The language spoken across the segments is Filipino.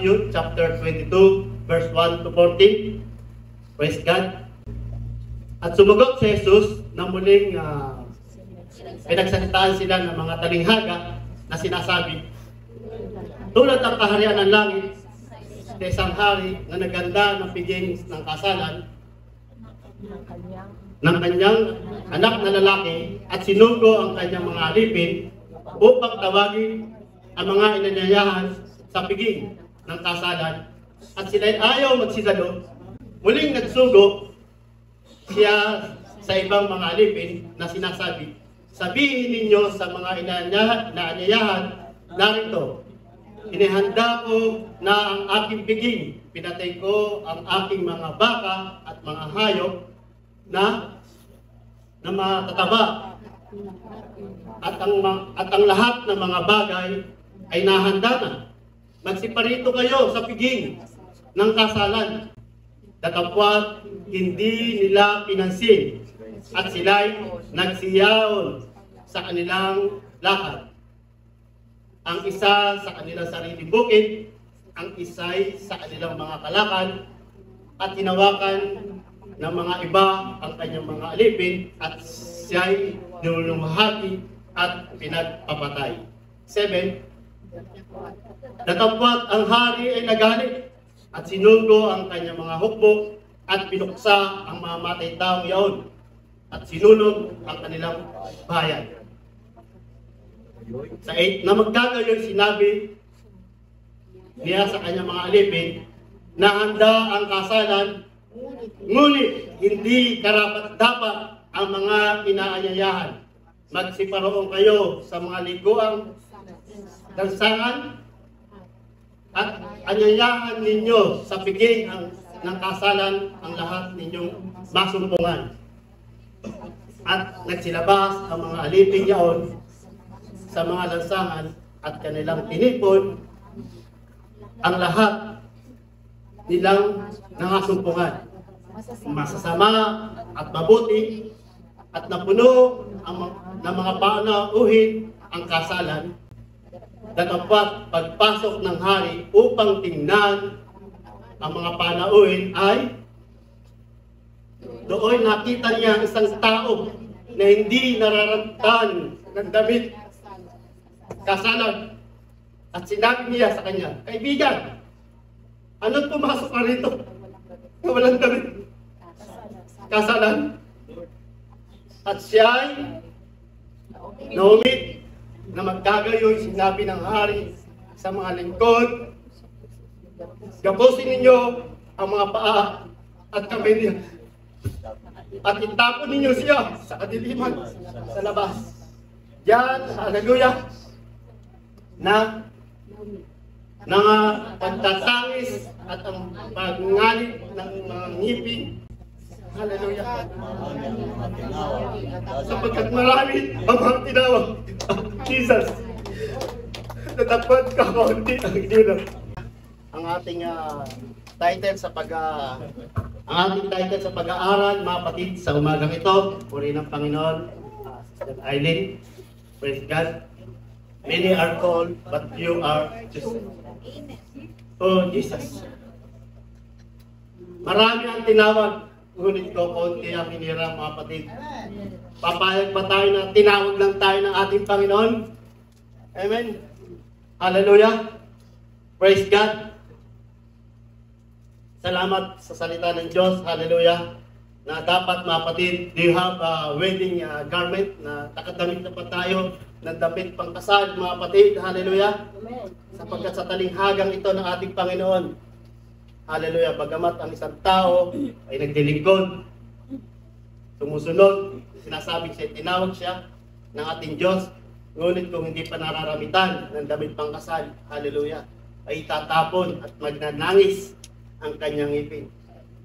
Matthew chapter 22, verse 1 to 14. Praise God. At sumagot si Jesus na muling pinagsalitaan sila ng mga talinghaga na sinasabi, tulad ng kaharian ng langit sa isang hari na naganda ng piging ng kasalan ng kanyang anak na lalaki at sinugo ang kanyang mga alipin upang tawagin ang mga inanyayahan sa piging ng kasalan at sila'y ayaw magsigalo. Muling nagsugo siya sa ibang mga alipin na sinasabi, sabihin ninyo sa mga inanyayahan, narito, inihanda ko na ang aking piging, pinatay ko ang aking mga baka at mga hayop na matataba at ang lahat ng mga bagay ay nahanda na. Magsiparito kayo sa piging ng kasalan. Datapwat hindi nila pinansin at sila'y nagsiyaon sa kanilang lakad. Ang isa sa kanilang sariling bukid, ang isa'y sa kanilang mga kalakal, at tinawakan ng mga iba ang kanyang mga alipin at siya'y niluluhati at pinagpapatay. 7. Datapwat ang hari ay nagalit at sinugo ang kanyang mga hukbo at pinuksa ang mga matay taong iyon at sinulog ang kanilang bayan. Sa 8, na magkagayon sinabi niya sa kanyang mga alipin na handa ang kasalan, ngunit hindi karapat-dapat ang mga inaanyayahan. Magsiparoon kayo sa mga liguang dansangan at anyayahan ninyo sa piging ng kasalan ang lahat ninyong masumpungan. At nagsilabas ang mga alipin yaon sa mga lansangan at kanilang tinipon ang lahat nilang nangasumpungan. Masasama at mabuti at napuno ng mga panauhin ang kasalan. Datapwat pagpasok ng hari upang tingnan ang mga panauhin ay doon nakita niya isang tao na hindi nararamtan ng damit kasalan at sinabi niya sa kanya, kaibigan, ano't pumasok ka rito na walang damit kasalan? At siya'y naumit na magkagayon, sinabi ng hari sa mga lingkod, gapusin ninyo ang mga paa at kamay niya at itapon ninyo siya sa kadiliman sa labas. Diyan, hallelujah, na pagtatangis at ang pagngalit ng mga ngipin. Hallelujah. Sapagkat marami ang mga tinawag. Jesus, natapad ka kaunti ang ginagawa. Ang ating title sa pag-aaral, mga kapatid, sa umagang ito, puri ng Panginoon, Sister Eileen, praise God. Many are called, but you are chosen. Oh, Jesus. Marami ang tinawag, ngunit ko konti ang hinirang, mga kapatid. Papayag ba tayo na tinawag lang tayo ng ating Panginoon? Amen. Hallelujah. Praise God. Salamat sa salita ng Diyos. Hallelujah. Na dapat, mga kapatid, do you have a wedding garment na nakadamit na pa tayo ng damit pangkasal, mga kapatid? Hallelujah. Sapagkat sa talinghagang ito ng ating Panginoon, hallelujah, bagamat ang isang tao ay nagdilingkod, sumusunod, sinasabing siya, tinawag siya ng ating Diyos, ngunit kung hindi pa nararamitan ng damit pangkasal, hallelujah, ay tatapon at magnanangis ang kanyang ngipin.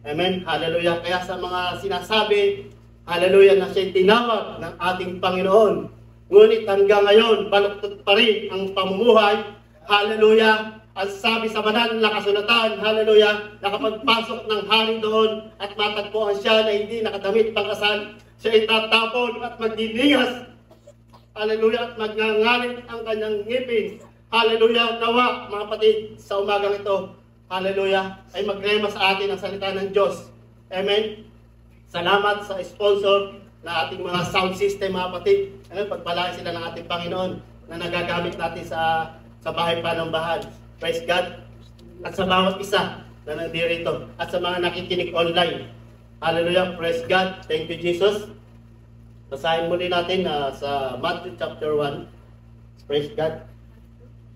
Amen, hallelujah. Kaya sa mga sinasabi, hallelujah, na siya'y tinawag ng ating Panginoon, ngunit hanggang ngayon, baluktot pa rin ang pamumuhay, hallelujah. Ang sabi sa banal na kasulatan, hallelujah, nakapagpasok ng hari doon at matagpuan siya na hindi nakadamit pangkasal, siya ay tatapon at magdiningas, hallelujah, at magngangalit ang kanyang ngipin, hallelujah, nawa mga kapatid, sa umagang ito, hallelujah, ay magrema sa atin ang salita ng Diyos. Amen. Salamat sa sponsor na ating mga sound system mga kapatid. Amen, pagpalain sila ng ating Panginoon na nagagamit natin sa bahay panambahan. Praise God. At sa bawat isa na nandirito at sa mga nakikinig online. Hallelujah, praise God. Thank you, Jesus. Basahin muli natin sa Matthew chapter 1. Praise God.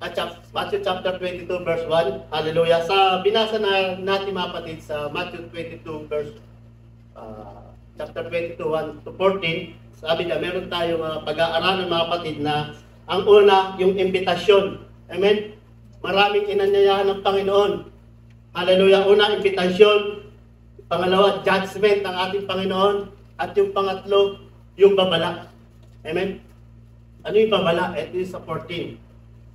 At Matthew chapter 22 verse 1. Hallelujah. Sa binasa na natin mga kapatid sa Matthew 22 verse chapter 22 1 to 14, sabi niya meron tayong pag-aaralan mga kapatid na ang una yung imbitasyon. Amen. Maraming inanyayahan ng Panginoon. Hallelujah. Una, imbitasyon. Pangalawa, judgment ng ating Panginoon. At yung pangatlo, yung babala. Amen. Ano yung babala? Ito yung sa 14.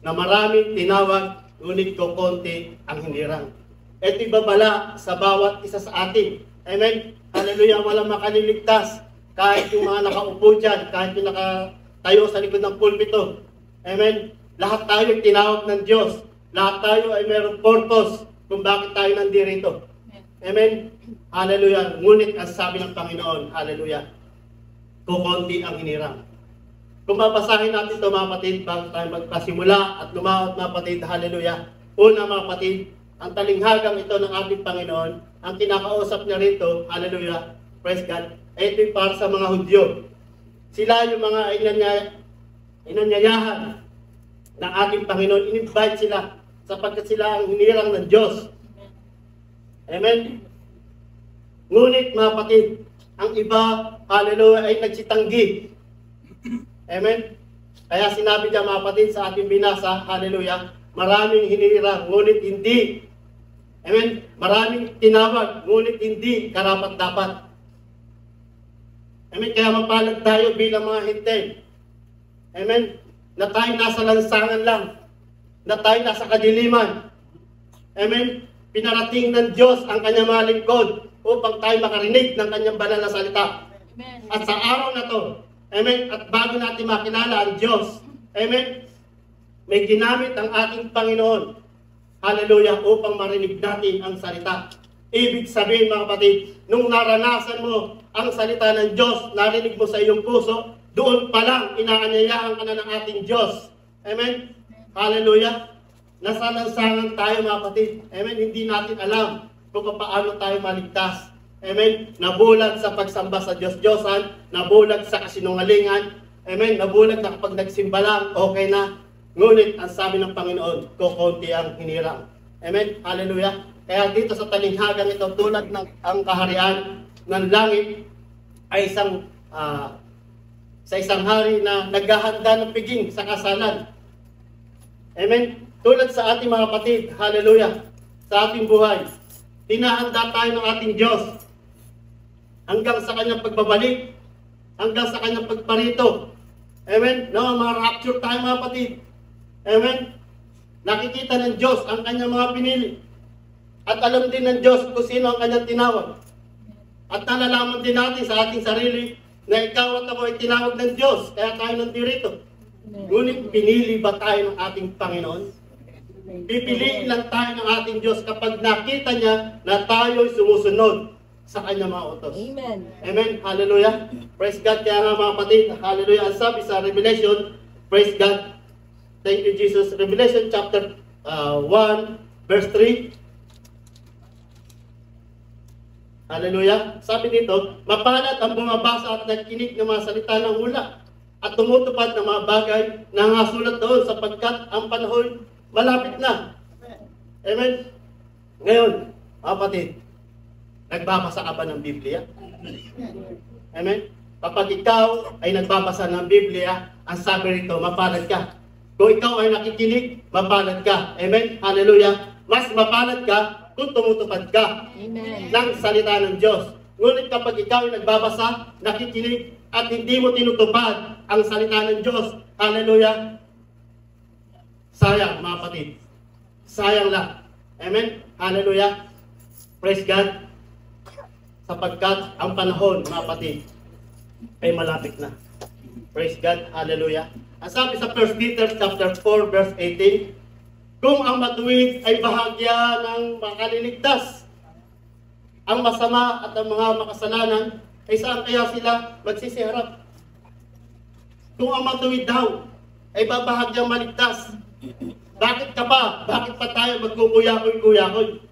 Na maraming tinawag, ngunit kukunti ang hinirang. Ito yung babala sa bawat isa sa atin. Amen. Hallelujah. Walang makaliligtas. Kahit yung mga nakaupo dyan, kahit yung nakatayo sa likod ng pulpito. Amen. Lahat tayo ay tinawag ng Diyos. Lahat tayo ay mayroong purpose kung bakit tayo nandirito. Amen. Hallelujah. Ngunit ang sabi ng Panginoon, hallelujah, kukunti ang hinirang. Kung babasahin natin ito mga kapatid, bago tayo magpasimula at lumawat mga kapatid, hallelujah. Una mga kapatid, ang talinghagang ito ng ating Panginoon, ang kinakausap niya rito, hallelujah, praise God, ay ito'y para sa mga Hudyo. Sila yung mga inanyayahan ng ating Panginoon, in-invite sila sapagkat sila ang hinirang ng Diyos. Amen. Ngunit mga kapatid, ang iba, hallelujah, ay nagsitanggi. Amen. Kaya sinabi niya mga kapatid sa ating binasa, hallelujah, maraming hinirang, ngunit hindi. Amen. Maraming tinawag, ngunit hindi karapat-dapat. Amen. Kaya mapalad tayo bilang mga hintel. Amen. Na tayo nasa lansangan lang. Na tayo nasa kadiliman. Amen. Pinarating ng Diyos ang kanyang mga lingkod upang tayo makarinig ng kanyang banal na salita. Amen. At sa araw na to, amen, at bago natin makilala ang Diyos, amen, may ginamit ang ating Panginoon, hallelujah, upang marinig natin ang salita. Ibig sabihin mga kapatid, nung naranasan mo ang salita ng Diyos, narinig mo sa iyong puso, doon pa lang inaanyayahan ka na ng ating Diyos. Amen? Hallelujah. Nasa lansangan tayo mga kapatid. Amen? Hindi natin alam kung paano tayo maligtas. Amen? Nabulag sa pagsamba sa Diyos-Diyosan, nabulag sa kasinungalingan. Amen? Nabulag na kapag nagsimba lang, okay na. Ngunit ang sabi ng Panginoon, kukunti ang hinirang. Amen? Hallelujah. Kaya dito sa talinghagang ito, tulad ng ang kaharian ng langit ay sa isang hari na naghahanda ng piging sa kasalan. Amen? Tulad sa ating mga kapatid, hallelujah, sa ating buhay, tinahanda tayo ng ating Diyos hanggang sa kanyang pagbabalik, hanggang sa kanyang pagparito. Amen? No, mga rapture tayo mga kapatid. Amen? Nakikita ng Diyos ang kanyang mga pinili. At alam din ng Diyos kung sino ang kanyang tinawag. At nalalaman din natin sa ating sarili na ikaw at ako ay tinawag ng Diyos, kaya tayo nandirito. Ngunit pinili ba tayo ng ating Panginoon? Pipiliin lang tayo ng ating Diyos kapag nakita niya na tayo ay sumusunod sa kanyang mga utos. Amen. Amen. Hallelujah. Praise God. Kaya nga mga kapatid, hallelujah. Ang sabi sa Revelation, praise God. Thank you Jesus. Revelation chapter 1 verse 3. Hallelujah. Sabi dito, mapalad ang bumabasa at nagkinig ng mga salita ng hula at tumutupad ng mga bagay na nasulat doon sapagkat ang panahon malapit na. Amen. Ngayon, mga kapatid, nagbabasa ka ba ng Biblia? Amen. Kapag ikaw ay nagbabasa ng Biblia, ang sabi rito, mapalad ka. Kung ikaw ay nakikinig, mapalad ka. Amen. Hallelujah. Mas mapalad ka kung tumutupad ka. Amen. Ng salita ng Diyos. Ngunit kapag ikaw ay nagbabasa, nakikinig, at hindi mo tinutupad ang salita ng Diyos, hallelujah, sayang mga kapatid. Sayang lang. Amen? Hallelujah. Praise God. Sapagkat ang panahon, mga kapatid, ay malapit na. Praise God. Hallelujah. Ang sabi sa 1 Peter chapter 4 verse 18, kung ang matuwid ay bahagya ng makaliligtas, ang masama at ang mga makasalanan ay saan kaya sila magsisiharap? Kung ang matuwid daw ay babahagyang maligtas, bakit ka pa? Bakit pa tayo magkukuyakoy-kuyakoy?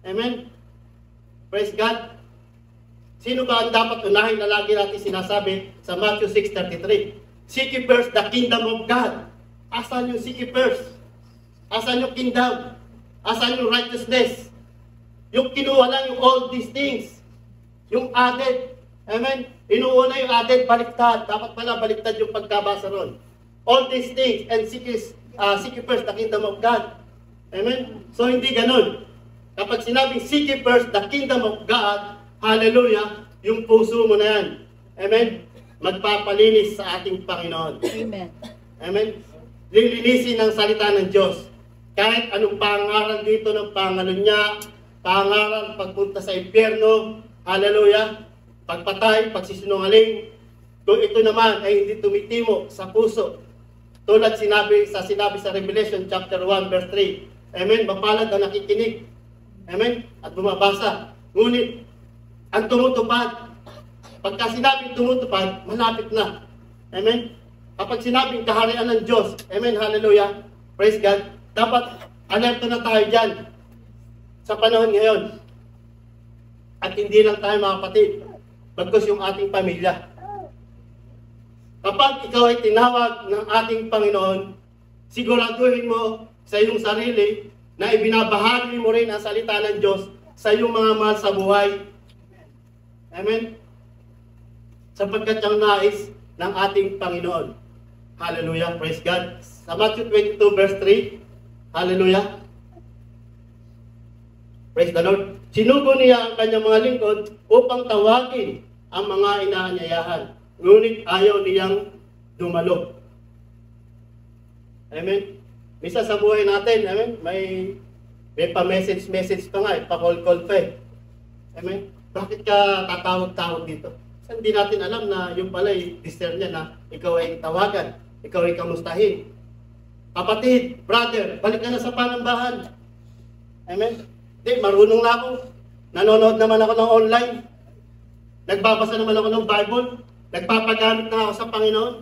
Amen? Praise God. Sino ba ang dapat unahin na lagi natin sinasabi sa Matthew 6:33? Seek ye first the kingdom of God. Asan yung seek ye first? Asan yung kingdom? Asan yung righteousness? Yung kinuha lang yung all these things. Yung added. Amen? Inuuna yung added, baliktad. Dapat pala baliktad yung pagkabasa ron. All these things and seek ye first the kingdom of God. Amen? So hindi ganun. Kapag sinabing seek ye first the kingdom of God, hallelujah, yung puso mo na yan. Amen? Magpapalinis sa ating Panginoon. Amen. Amen? Lilinisin ng salita ng Diyos. Kahit anong pangaral dito ng pangalo niya, pangaral pagpunta sa impyerno, hallelujah, pagpatay, pagsisinungaling, kung ito naman ay hindi tumitimo sa puso, tulad sinabi sa Revelation chapter 1 verse 3, amen, mapalad ang nakikinig, amen, at bumabasa. Ngunit, ang tumutupad, pagka sinabing tumutupad, malapit na, amen. Kapag sinabing kaharian ng Diyos, amen, hallelujah, praise God, dapat alerto na tayo dyan sa panahon ngayon. At hindi lang tayo mga kapatid, bagkus yung ating pamilya. Kapag ikaw ay tinawag ng ating Panginoon, siguraduhin mo sa iyong sarili na ibinabahagi mo rin ang salita ng Diyos sa iyong mga mahal sa buhay. Amen? Sapagkat ang nais ng ating Panginoon. Hallelujah, praise God. Sa Matthew 22 verse 3, hallelujah. Praise the Lord. Sinugo niya ang kanyang mga lingkod upang tawagin ang mga inaanyayahan. Ngunit ayaw niyang dumalo. Amen. Misa sa buhay natin, amen, may pa-message pa nga, pa-call pa eh. Amen. Bakit ka tatawag-tawag dito? Kasi hindi natin alam na yung pala discern niya na ikaw ay tawagan, ikaw ay kamustahin. Kapatid, brother, balik ka na sa panambahan. Amen. Hindi, marunong na ako. Nanonood naman ako ng online. Nagbabasa naman ako ng Bible. Nagpapagamit na ako sa Panginoon.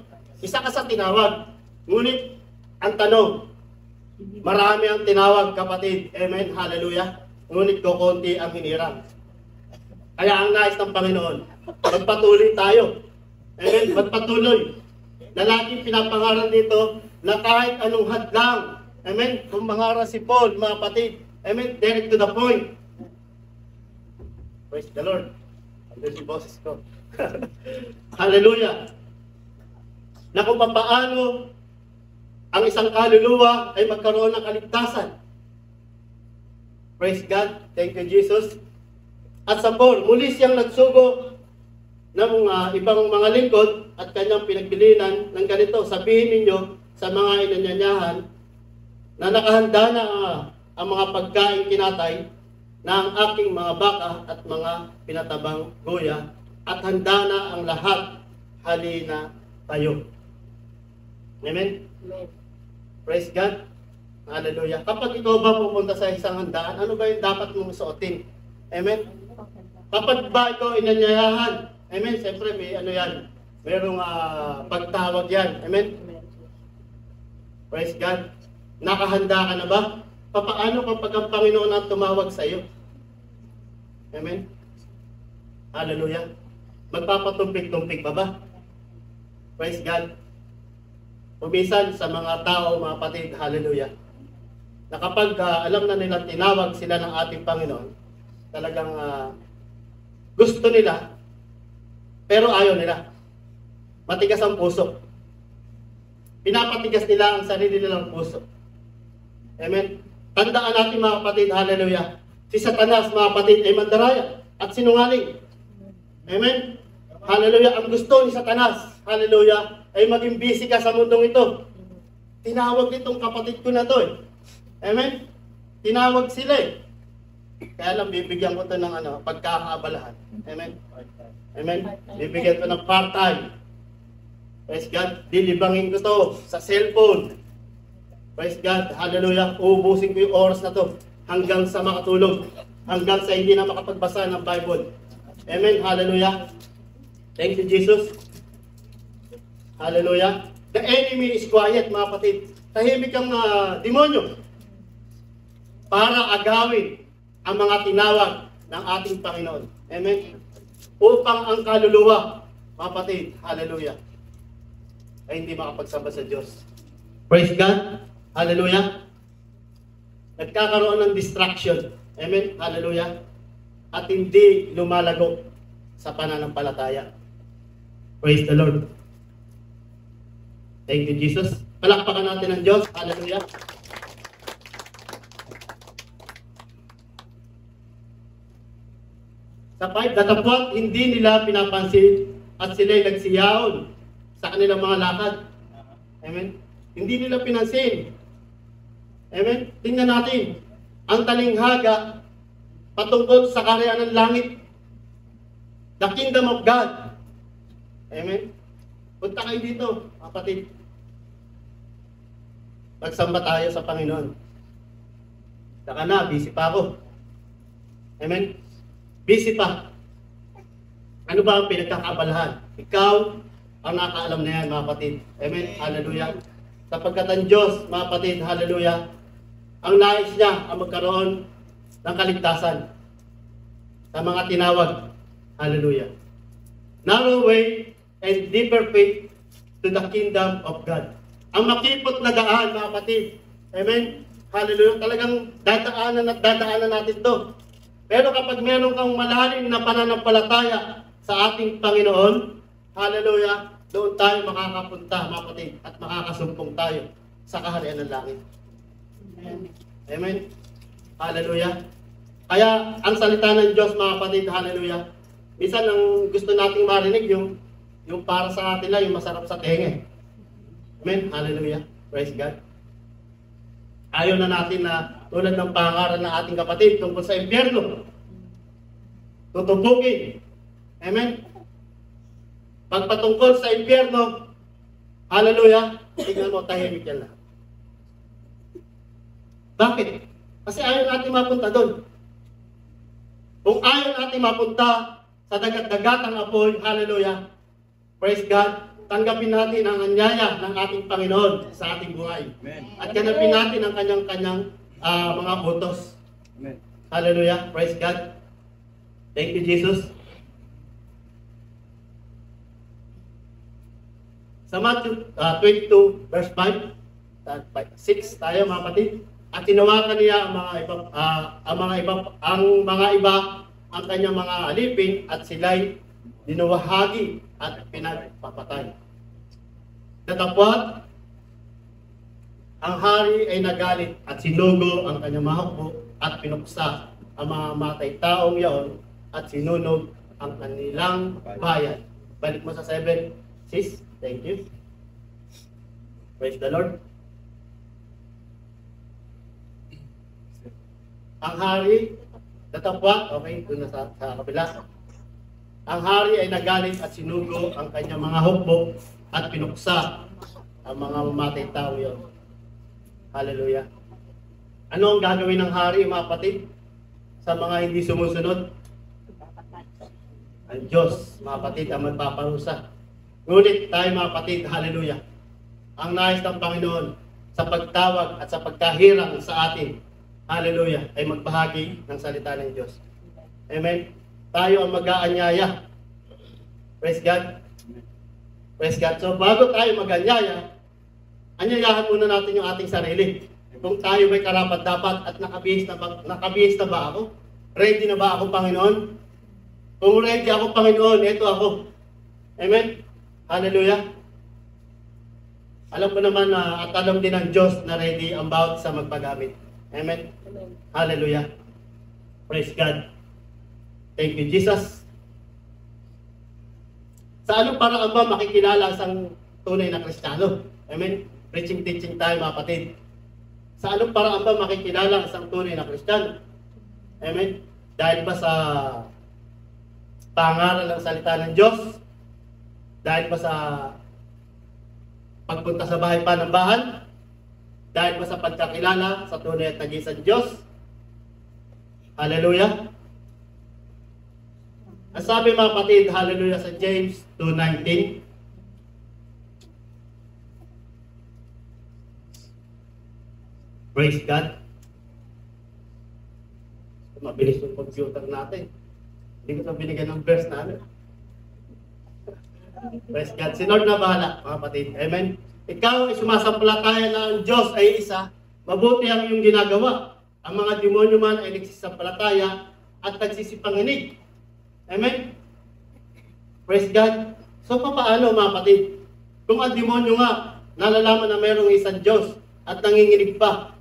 Isa ka sa tinawag. Ngunit, ang tanong, marami ang tinawag, kapatid. Amen. Hallelujah. Ngunit kukunti ang hinirang. Kaya ang nais ng Panginoon, magpatuloy tayo. Amen. Magpatuloy. Na laging pinapangaral dito na kahit anong hadlang. Amen. Kung mangaral si Paul, mga kapatid. Amen. Direct to the point. Praise the Lord. Andun si boses ko. Hallelujah. Na kung paano ang isang kaluluwa ay magkaroon ng kaligtasan. Praise God. Thank you, Jesus. At sa Paul, muli siyang nagsugo ng ibang mga lingkod at kanyang pinagbilinan ng ganito. Sabihin ninyo sa mga inanyanyahan na nakahanda na ang mga pagkain kinatay na ang aking mga baka at mga pinatabang goya at handa na ang lahat, halina tayo. Amen? Amen. Praise God. Hallelujah. Kapag ikaw ba pupunta sa isang handaan, ano ba yung dapat mong suotin? Amen? Kapag ba ikaw inanyayahan, amen? Siyempre may ano yan, mayroong pagtawag yan. Amen? Praise God. Nakahanda ka na ba? Paano kapag ang Panginoon ang tumawag sa iyo? Amen? Hallelujah. Magpapatumpik-tumpik pa ba? Praise God. Umisan sa mga tao, mga patid, hallelujah, na kapag alam na nila tinawag sila ng ating Panginoon, talagang gusto nila, pero ayaw nila. Matigas ang puso. Pinapatigas nila ang sarili nilang puso. Amen? Tandaan natin, mga kapatid, hallelujah, si Satanas, mga kapatid, ay mandaraya at sinungaling. Amen? Hallelujah. Ang gusto ni Satanas, hallelujah, ay maging busy ka sa mundong ito. Tinawag nitong kapatid ko na to eh. Amen? Tinawag sila eh. Kaya lang bibigyan ko to ng pagkakaabalahan. Amen? Amen? Bibigyan ko ng part-time. Praise God. Dilibangin ko to sa cellphone. Praise God. Hallelujah. Uubusin ko yung oras na to hanggang sa makatulog. Hanggang sa hindi na makapagbasa ng Bible. Amen. Hallelujah. Thank you, Jesus. Hallelujah. The enemy is quiet, mga kapatid. Tahimik ang demonyo para agawin ang mga tinawag ng ating Panginoon. Amen. Upang ang kaluluwa, mga kapatid, hallelujah, ay hindi makapagsamba sa Diyos. Praise God. Hallelujah. Nagkakaroon ng distraction. Amen. Hallelujah. At hindi lumalago sa pananampalataya. Praise the Lord. Thank you, Jesus. Palakpakan natin ang Diyos. Hallelujah. Sa 5, datapwat, hindi nila pinapansin at sila'y nagsiyaon sa kanilang mga lakad. Amen. Hindi nila pinansin. Amen. Tingnan natin. Ang talinghaga patungkol sa kaharian ng langit. The kingdom of God. Amen. Punta kayo dito, kapatid. Magsamba tayo sa Panginoon. Saka na, busy pa ako. Amen. Busy pa. Ano ba ang pinagkakabalahan? Ikaw ang nakaalam na yan, mga kapatid. Amen. Hallelujah. Sapagkat ang Diyos, mga kapatid, hallelujah, ang nais niya ang magkaroon ng kaligtasan sa mga tinawag. Hallelujah. Narrow way and deeper faith to the kingdom of God. Ang makipot na daan, mga kapatid. Amen. Hallelujah. Talagang dadaanan at dadaanan natin to. Pero kapag meron kang malalim na pananampalataya sa ating Panginoon, hallelujah, doon tayo makakapunta, mga kapatid, at makakasumpong tayo sa kaharian ng langit. Amen. Hallelujah. Kaya ang salita ng Diyos, mga kapatid, hallelujah, minsan ang gusto nating marinig yung para sa atin lang, yung masarap sa tenga. Amen. Hallelujah. Praise God. Ayaw na natin na tulad ng pangaral ng ating kapatid tungkol sa impyerno. Tutubukin. Amen. Pagpatungkol sa impyerno, hallelujah, tingnan mo, tahimik yan lang. Bakit? Kasi ayaw natin mapunta doon. Kung ayaw natin mapunta sa dagat-dagatang apoy, hallelujah, praise God, tanggapin natin ang anyaya ng ating Panginoon sa ating buhay. Amen. At ganapin natin ang kanyang-kanyang mga utos. Amen. Hallelujah. Praise God. Thank you, Jesus. Sa Matthew 22, verse 5, 6 tayo, mga kapatid. At tinawakan niya ang mga iba ang kanyang mga alipin at sila'y dinuwahagi at pinagpapatay. Datapwat, ang hari ay nagalit at sinugo ang kanyang mga hukbo at pinuksa ang mga matay taong yaon at sinunog ang kanilang bayan. Balik mo sa 7, sis. Thank you. Praise the Lord. Ang hari, datapwat, okay, doon na sa kabila. Ang hari ay nagalit at sinugo ang kanyang mga hukbo at pinuksa ang mga mamatay tao yun. Hallelujah. Ano ang gagawin ng hari, mga kapatid, sa mga hindi sumusunod? Ang Diyos, mga kapatid, ang magpaparusa. Ngunit tayo, mga kapatid, hallelujah, ang nais ng Panginoon sa pagtawag at sa pagkahirang sa atin, hallelujah, ay magbahagi ng salita ng Diyos. Amen. Tayo ang mag-aanyaya. Praise God. Praise God. So bago tayo mag-aanyaya, anyayahan muna natin yung ating sarili. Kung tayo may karapat dapat at nakabihis na ba ako? Ready na ba ako, Panginoon? Kung ready ako, Panginoon, ito ako. Amen. Hallelujah. Alam ko naman at alam din ng Diyos na ready ang bawat sa magpagamit. Amen. Hallelujah. Praise God. Thank you, Jesus. Sa anong paraan ba makikilala isang tunay na Kristiyano? Amen? Preaching, teaching tayo, mga kapatid. Sa anong paraan ba makikilala isang tunay na Kristiyano? Amen? Dahil ba sa pangaral ng salita ng Diyos? Dahil ba sa pagpunta sa bahay panambahan, dahil ba sa pagkakilala sa tunay at nag-iisang Diyos. Hallelujah. Ang sabi mga kapatid, hallelujah, sa James 2:19. Praise God. Mabilis yung computer natin. Hindi ko na binigyan ng verse namin. Praise God. Si Lord na bahala, mga kapatid. Amen. Ikaw ay sumasampalataya na ang Diyos ay isa. Mabuti ang iyong ginagawa. Ang mga demonyo man ay nagsisampalataya at nagsisipanginig. Amen. Praise God. So paano mga kapatid? Kung ang demonyo nga nalalaman na mayroong isang Diyos at nanginginig pa,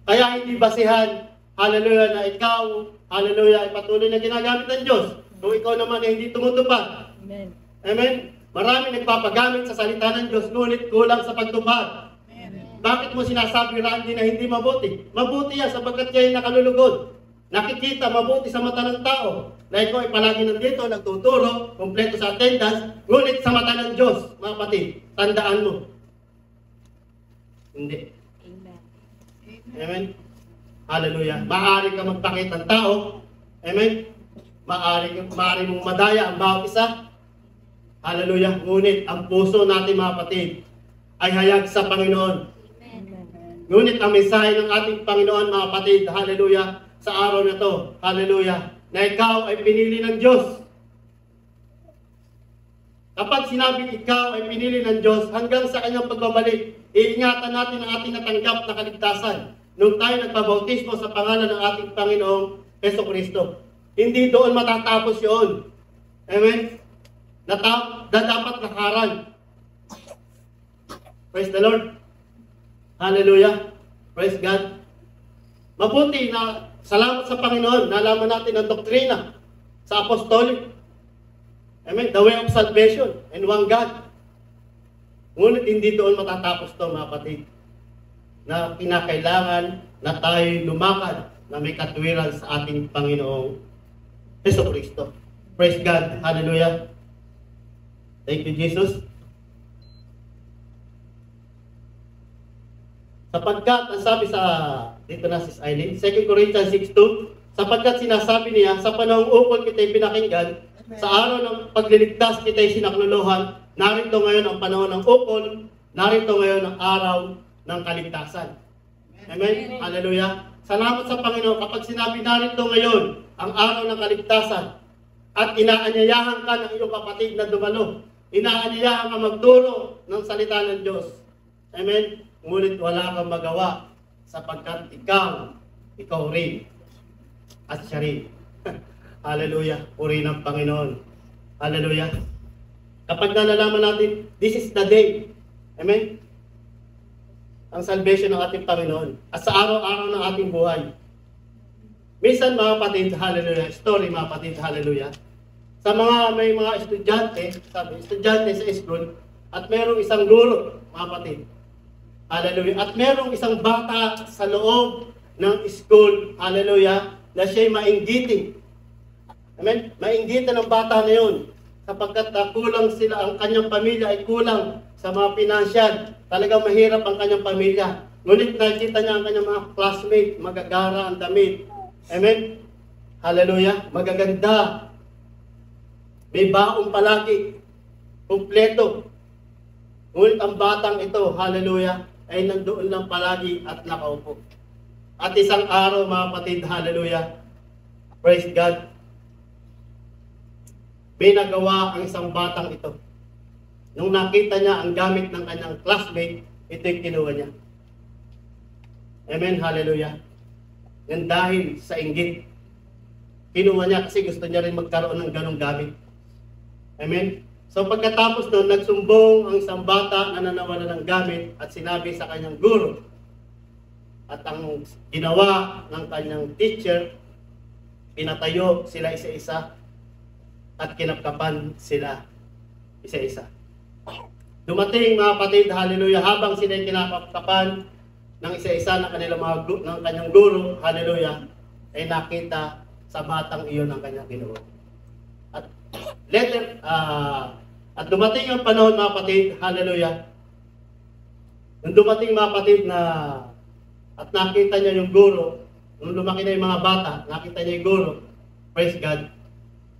kaya hindi basihan, hallelujah, na ikaw, hallelujah, ay patuloy na ginagamit ng Diyos. Kung ikaw naman ay hindi tumutupad. Amen. Amen. Marami nagpapagamit sa salita ng Diyos, ngunit kulang sa pagtupad. Amen. Bakit mo sinasabi, Randy, na hindi mabuti? Mabuti yan sapagkat siya ay nakalulugod. Nakikita mabuti sa mata ng tao na ikaw ay palagi nandito, nagtuturo, kompleto sa attendance, ngunit sa mata ng Diyos, mga kapatid, tandaan mo. Hindi. Amen. Amen. Hallelujah. Maaari ka magpakita ng tao. Amen. Maaari mong madaya ang bawat isa. Hallelujah. Ngunit ang puso natin mga kapatid ay hayag sa Panginoon. Amen. Ngunit ang mensahe ng ating Panginoon mga kapatid, hallelujah, sa araw na to, hallelujah, na ikaw ay pinili ng Diyos. Kapag sinabi ikaw ay pinili ng Diyos, hanggang sa kanyang pagbabalik, iingatan natin ang ating natanggap na kaligtasan nung tayo nagpabautismo sa pangalan ng ating Panginoong Jesucristo. Hindi doon matatapos yun. Amen? Na dapat nakaran. Praise the Lord. Hallelujah. Praise God. Mabuti na salamat sa Panginoon. Nalaman natin ang doktrina sa apostolic. Amen. The way of salvation and one God. Ngunit hindi doon matatapos to mga kapatid. Na kinakailangan na tayo lumakad na may katwiran sa ating Panginoong Jesucristo. Praise God. Hallelujah. Thank you, Jesus. Sapagkat, ang sabi sa, dito na si Eileen, 2 Corinthians 6:2, sapagkat sinasabi niya, sa panahong ukol kita'y pinakinggan, sa araw ng pagliligtas kita'y sinakluluhan, narito ngayon ang panahon ng ukol, narito ngayon ang araw ng kaligtasan. Amen? Hallelujah. Salamat sa Panginoon kapag sinabi narito ngayon ang araw ng kaligtasan at inaanyayahan ka ng iyong kapatid na dumalo. Inaanyayahan ka magturo ng salita ng Diyos. Amen? Ngunit wala kang magawa sapagkat ikaw rin at siya rin. Hallelujah. Puri ng Panginoon. Hallelujah. Kapag nalalaman natin, this is the day. Amen? Ang salvation ng ating Panginoon. At sa araw-araw ng ating buhay. Minsan mga kapatid, hallelujah. Story mga kapatid, hallelujah. Sa may mga estudyante sa school, at merong isang guro, mga kapatid. Hallelujah. At merong isang bata sa loob ng school, hallelujah, na siya'y mainggiting. Amen? Mainggitan ng bata na yun. Sapagkat kulang sila, ang kanyang pamilya ay kulang sa mga pinansyal. Talagang mahirap ang kanyang pamilya. Ngunit nakikita niya ang kanyang mga classmate, magagara ang damit. Amen? Hallelujah. Magaganda. May baong palagi. Kompleto. Ngunit ang batang ito, hallelujah, ay nandoon lang palagi at nakaupo. At isang araw, mga kapatid, hallelujah, praise God, may nagawa ang isang batang ito. Nung nakita niya ang gamit ng kanyang classmate, ito'y kinuha niya. Amen, hallelujah. Yan dahil sa inggit. Kinuha niya kasi gusto niya rin magkaroon ng ganong gamit. Amen. So pagkatapos noon, nagsumbong ang isang bata na nanawala ng gamit at sinabi sa kanyang guro. At ang ginawa ng kanyang teacher, pinatayo sila isa-isa at kinapkapan sila isa-isa. Dumating mga kapatid, hallelujah, habang sila kinapkapan ng isa-isa ng kanyang guro, hallelujah, ay nakita sa batang iyon ang kanyang ginawa. At dumating ang panahon mga kapatid, hallelujah, Nung dumating mga kapatid na at nakita niya yung guro, nung lumaki na yung mga bata, nakita niya yung guro, praise God,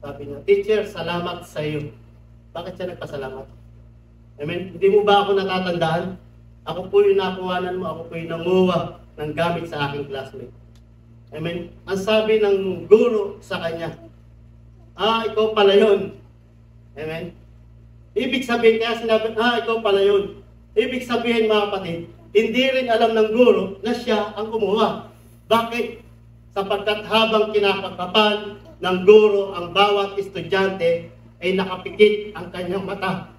sabi niya, teacher, salamat sa iyo. Bakit siya nagpasalamat? Amen? Hindi mo ba ako natatandaan? Ako po yung nakuhanan mo, ako po yung nanguha ng gamit sa aking classmate. Amen? Ang sabi ng guro sa kanya, ikaw pala yun. Amen? Ibig sabihin, kaya sinabi, ikaw pala yun. Ibig sabihin mga kapatid, hindi rin alam ng guro na siya ang kumuha. Bakit? Sapagkat habang kinakatapan ng guro ang bawat estudyante, ay nakapikit ang kanyang mata.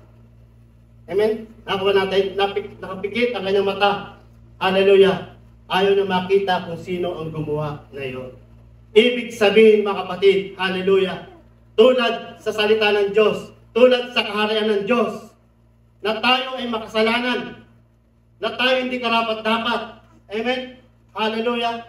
Amen? Nakuha natin, nakapikit ang kanyang mata. Hallelujah. Ayaw na makita kung sino ang gumawa na iyon. Ibig sabihin mga kapatid, hallelujah, tulad sa salita ng Diyos, tulad sa kaharian ng Diyos, na tayo ay makasalanan, na tayo hindi karapat-dapat. Amen? Hallelujah.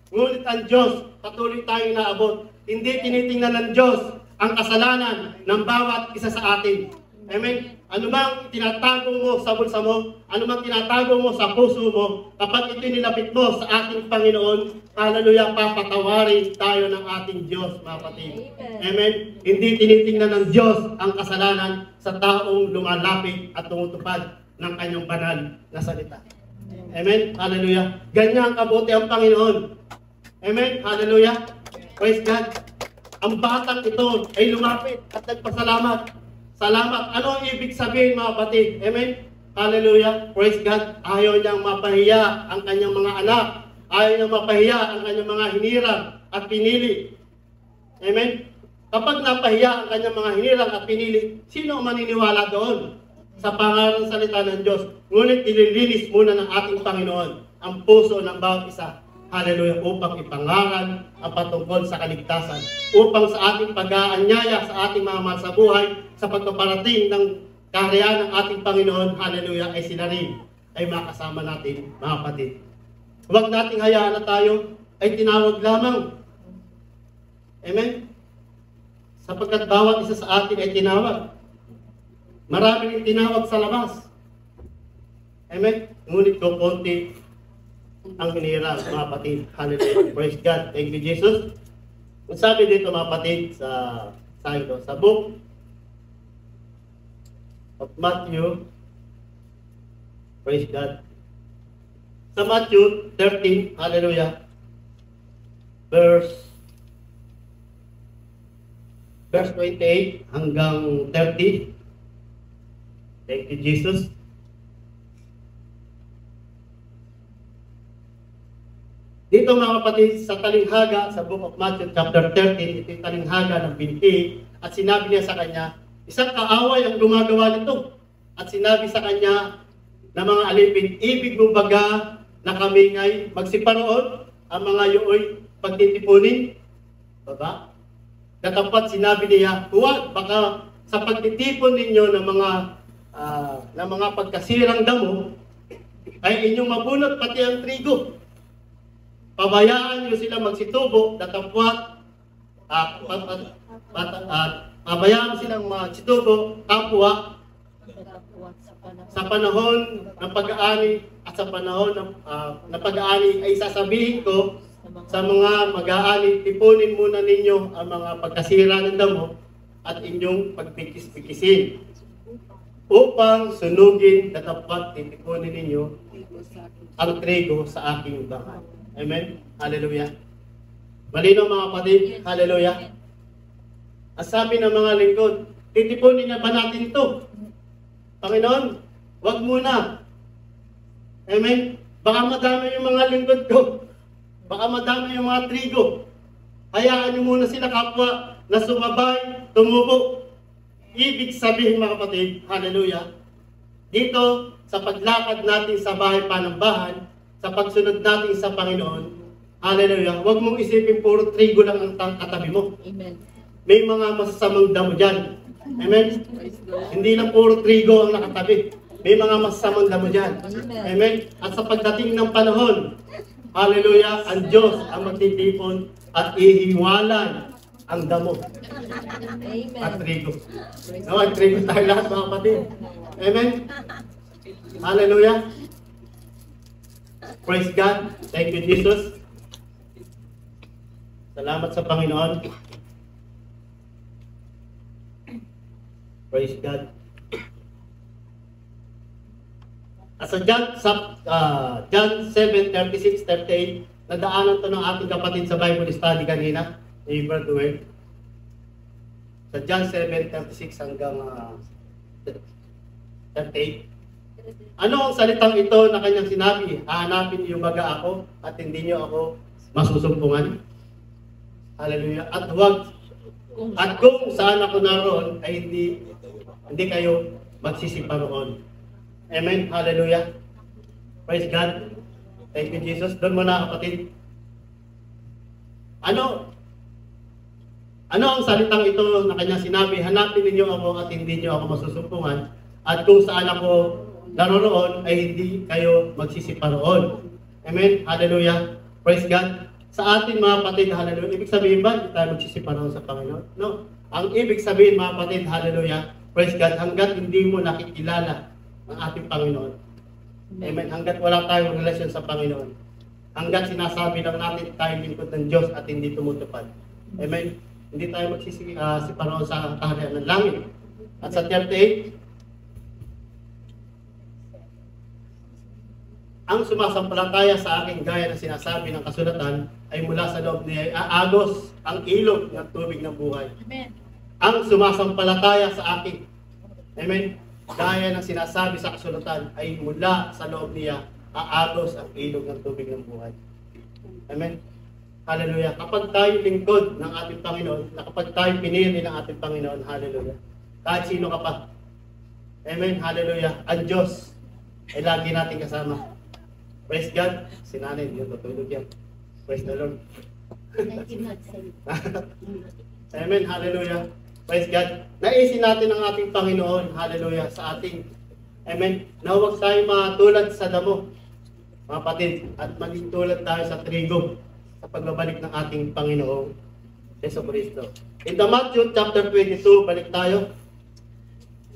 Ngunit ang Diyos, patuloy tayong naabot. Hindi tinitingnan ng Diyos ang kasalanan ng bawat isa sa atin. Amen? Ano mang tinatago mo sa bulsa mo, ano mang tinatago mo sa puso mo, kapag ito nilapit mo sa ating Panginoon, hallelujah, papatawarin tayo ng ating Diyos, mga kapatid. Amen? Hindi tinitingnan ng Diyos ang kasalanan sa taong lumalapit at tumutupad ng kanyang banal na salita. Amen? Hallelujah. Ganyan kabuti ang Panginoon. Amen? Hallelujah. Praise God. Ang batang ito ay lumapit at nagpasalamat. Salamat. Ano ang ibig sabihin mga kapatid? Amen? Hallelujah. Praise God. Ayaw niyang mapahiya ang kanyang mga anak. Ayaw niyang mapahiya ang kanyang mga hinirang at pinili. Amen? Kapag napahiya ang kanyang mga hinirang at pinili, sino ang maniniwala doon? Sa pangalan ng salita ng Diyos. Ngunit ililinis muna ng ating Panginoon ang puso ng bawat isa. Hallelujah, upang ipangaral ang patungkol sa kaligtasan, upang sa ating pag-aanyaya sa ating mga mahal sa buhay, sa pagpaparating ng kaharian ng ating Panginoon, hallelujah, ay sila rin ay makasama natin, mga kapatid. Huwag nating hayaan na tayo ay tinawag lamang. Amen? Sapagkat bawat isa sa atin ay tinawag. Marami rin tinawag sa labas. Amen? Ngunit kung konti ang hinira, mga kapatid. Hallelujah. Praise God. Thank you, Jesus. Kung sabi dito, mga kapatid, sa book of Matthew, praise God. Sa Matthew 13, hallelujah, verse 28 hanggang 30. Thank you, Jesus. Dito mga kapatid, sa talinghaga, sa book of Matthew chapter 13, ito yung talinghaga ng binti, at sinabi niya sa kanya, isang kaaway ang gumagawa nito. At sinabi sa kanya na mga alipin, ibig mo baga na kami ngay magsiparoon ang mga yuoy pagtitipunin? Baba? Katapat sinabi niya, huwag, baka sa pagtitipon ninyo ng mga pagkasirang damo, ay inyong mabunot pati ang trigo. Pabayaan nyo sila magsitubo, datapwat, pabayaan silang magsitubo, kapwa, sa panahon ng pag-aani at sa panahon ng pag-aani ay sasabihin ko sa mga mag-aani, tipunin muna ninyo ang mga pagkasira ng damo at inyong pagpikis-pikisin upang sunugin, datapwat, titipunin ninyo ang trigo sa aking bahay. Amen? Hallelujah. Malinaw mga kapatid? Hallelujah. Ang sabi ng mga lingkod, titipunin na ba natin ito? Panginoon, wag muna. Amen? Baka madami yung mga lingkod ko. Baka madami yung mga trigo. Hayaan nyo muna sila kapwa na sumabay, tumubo. Ibig sabihin mga kapatid, hallelujah, dito sa paglakad natin sa bahay panambahan, sa pagsunod natin sa Panginoon, hallelujah, huwag mong isipin puro trigo lang ang katabi mo. Amen. May mga masasamang damo dyan. Amen? Hindi lang puro trigo ang nakatabi. May mga masasamang damo dyan. Amen? At sa pagdating ng panahon, hallelujah, ang Diyos ang magtitipon at ihiwalan ang damo. Amen. At trigo. No, at trigo tayo lahat mga kapatid. Amen? Hallelujah. Praise God. Thank you, Jesus. Salamat sa Panginoon. Praise God. Sa John 7:36-38, nadaanan to ng ating kapatid sa Bible study kanina, ni Brother Wade. Sa John 7:36 hanggang 38. Ano ang salitang ito na kanyang sinabi? Hahanapin niyo baga ako at hindi niyo ako masusumpungan. Hallelujah. At kung saan ako naroon ay hindi kayo magsisipa roon. Amen. Hallelujah. Praise God. Thank you, Jesus. Doon muna, kapatid. Ano ang salitang ito na kanyang sinabi? Hanapin ninyo ako at hindi niyo ako masusumpungan. At kung saan ako naroroon ay hindi kayo magsisipa roon. Amen. Hallelujah. Praise God. Sa atin mga kapatid, hallelujah. Ibig sabihin ba, hindi tayo magsisipa roon sa Panginoon? No. Ang ibig sabihin mga kapatid, hallelujah. Praise God. Hanggat hindi mo nakikilala ang ating Panginoon. Amen. Hanggat wala tayong relasyon sa Panginoon. Hanggat sinasabi lang natin tayo lingkod ng Diyos at hindi tumutupad. Amen. Hindi tayo magsisipa roon sa kaharian ng langit. At sa 38, ang sumasampalataya sa akin gaya ng sinasabi ng kasulatan ay mula sa loob niya aagos ang ilog ng tubig ng buhay. Amen. Ang sumasampalataya sa akin, amen, gaya ng sinasabi sa kasulatan ay mula sa loob niya aagos ang ilog ng tubig ng buhay. Amen. Hallelujah. Kapag tayo lingkod ng ating Panginoon, kapag tayo pinili ng ating Panginoon, hallelujah. Kahit sino ka pa. Amen. Hallelujah. Ang Diyos ay lagi natin kasama. Praise God. Si nanay, yun, tutulog yan. Praise the Lord. Amen. Hallelujah. Praise God. Naisin natin ang ating Panginoon. Hallelujah. Sa ating. Amen. Na huwag tayo matulad sa damo, mga kapatid. At maging tulad tayo sa trigo sa pagbabalik ng ating Panginoong Jesucristo. In the Matthew chapter 22, balik tayo